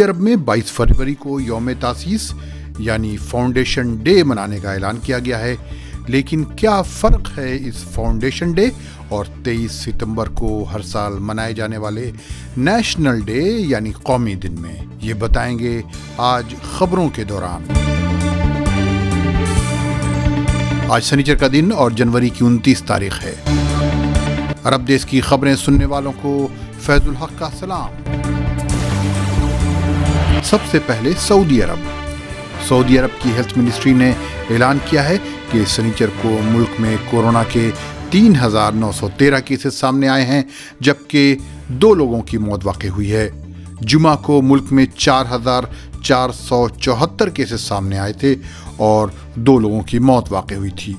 عرب میں 22 فروری کو یوم تاسیس یعنی فاؤنڈیشن ڈے منانے کا اعلان کیا گیا ہے، لیکن کیا فرق ہے اس فاؤنڈیشن ڈے اور 23 ستمبر کو ہر سال منائے جانے والے نیشنل ڈے یعنی قومی دن میں؟ یہ بتائیں گے آج خبروں کے دوران۔ آج سنیچر کا دن اور جنوری کی 29 تاریخ ہے۔ عرب دیش کی خبریں سننے والوں کو فیض الحق کا سلام۔ سب سے پہلے سعودی عرب کی ہیلتھ منسٹری نے اعلان کیا ہے کہ سنیچر کو ملک میں کورونا کے 3913 کیسز سامنے آئے ہیں، جبکہ 2 لوگوں کی موت واقع ہوئی ہے۔ جمعہ کو ملک میں 4474 کیسز سامنے آئے تھے اور 2 لوگوں کی موت واقع ہوئی تھی۔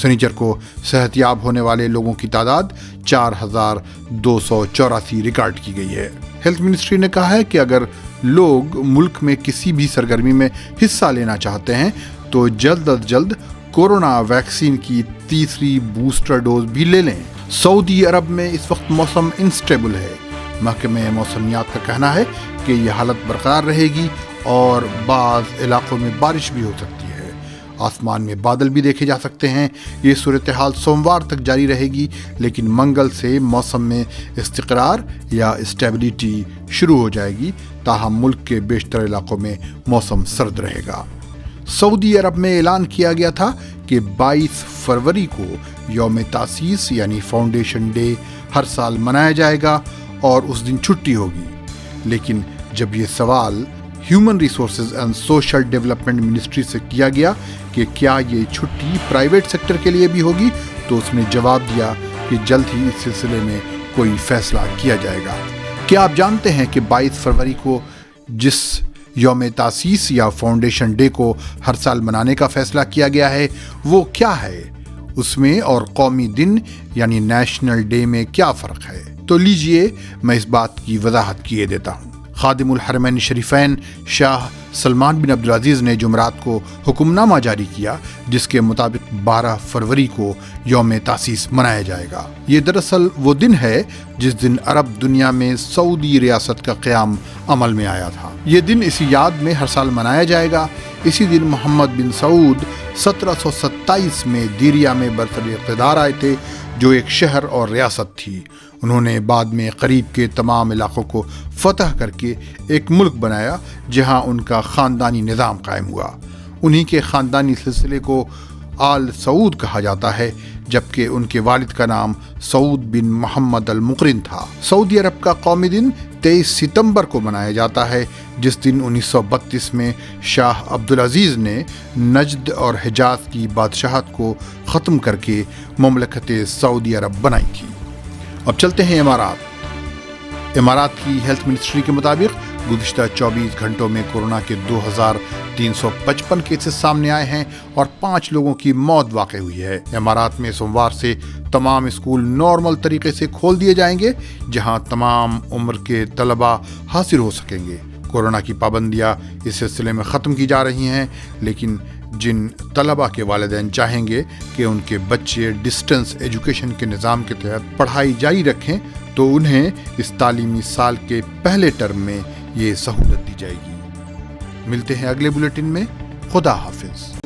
سنیچر کو صحت یاب ہونے والے لوگوں کی تعداد 4284 ریکارڈ کی گئی ہے۔ ہیلتھ منسٹری نے کہا ہے کہ اگر لوگ ملک میں کسی بھی سرگرمی میں حصہ لینا چاہتے ہیں تو جلد از جلد کورونا ویکسین کی تیسری بوسٹر ڈوز بھی لے لیں۔ سعودی عرب میں اس وقت موسم انسٹیبل ہے۔ محکمہ موسمیات کا کہنا ہے کہ یہ حالت برقرار رہے گی اور بعض علاقوں میں بارش بھی ہو سکتی ہے۔ آسمان میں بادل بھی دیکھے جا سکتے ہیں۔ یہ صورتحال سوموار تک جاری رہے گی، لیکن منگل سے موسم میں استقرار یا اسٹیبلٹی شروع ہو جائے گی، تاہم ملک کے بیشتر علاقوں میں موسم سرد رہے گا۔ سعودی عرب میں اعلان کیا گیا تھا کہ 22 فروری کو یوم تاسیس یعنی فاؤنڈیشن ڈے ہر سال منایا جائے گا اور اس دن چھٹی ہوگی، لیکن جب یہ سوال human resources and social development ministry سے کیا گیا کہ کیا یہ چھٹی پرائیویٹ سیکٹر کے لیے بھی ہوگی، تو اس نے جواب دیا کہ جلد ہی اس سلسلے میں کوئی فیصلہ کیا جائے گا۔ کیا آپ جانتے ہیں کہ 22 فروری کو جس یوم تاسیس یا فاؤنڈیشن ڈے کو ہر سال منانے کا فیصلہ کیا گیا ہے وہ کیا ہے؟ اس میں اور قومی دن یعنی نیشنل ڈے میں کیا فرق ہے؟ تو لیجئے میں اس بات کی وضاحت کیے دیتا ہوں۔ خادم الحرمین شریفین شاہ سلمان بن عبدالعزیز نے جمعرات کو حکم نامہ جاری کیا، جس کے مطابق 12 فروری کو یوم تاسیس منایا جائے گا۔ یہ دراصل وہ دن ہے جس دن عرب دنیا میں سعودی ریاست کا قیام عمل میں آیا تھا۔ یہ دن اسی یاد میں ہر سال منایا جائے گا۔ اسی دن محمد بن سعود 1727 میں دیریا میں برسر اقتدار آئے تھے، جو ایک شہر اور ریاست تھی۔ انہوں نے بعد میں قریب کے تمام علاقوں کو فتح کر کے ایک ملک بنایا جہاں ان کا خاندانی نظام قائم ہوا۔ انہی کے خاندانی سلسلے کو آل سعود کہا جاتا ہے، جبکہ ان کے والد کا نام سعود بن محمد المقرن تھا۔ سعودی عرب کا قومی دن 23 ستمبر کو منایا جاتا ہے، جس دن 1932 میں شاہ عبدالعزیز نے نجد اور حجاز کی بادشاہت کو ختم کر کے مملکت سعودی عرب بنائی تھی۔ اب چلتے ہیں امارات کی ہیلتھ منسٹری کے مطابق گزشتہ 24 گھنٹوں میں کورونا کے 2355 کیسز سامنے آئے ہیں اور 5 لوگوں کی موت واقع ہوئی ہے۔ امارات میں سوموار سے تمام اسکول نارمل طریقے سے کھول دیے جائیں گے، جہاں تمام عمر کے طلبہ حاضر ہو سکیں گے۔ کورونا کی پابندیاں اس سلسلے میں ختم کی جا رہی ہیں، لیکن جن طلبہ کے والدین چاہیں گے کہ ان کے بچے ڈسٹنس ایجوکیشن کے نظام کے تحت پڑھائی جاری رکھیں تو انہیں اس تعلیمی سال کے پہلے ٹرم میں یہ سہولت دی جائے گی۔ ملتے ہیں اگلے بلیٹن میں۔ خدا حافظ۔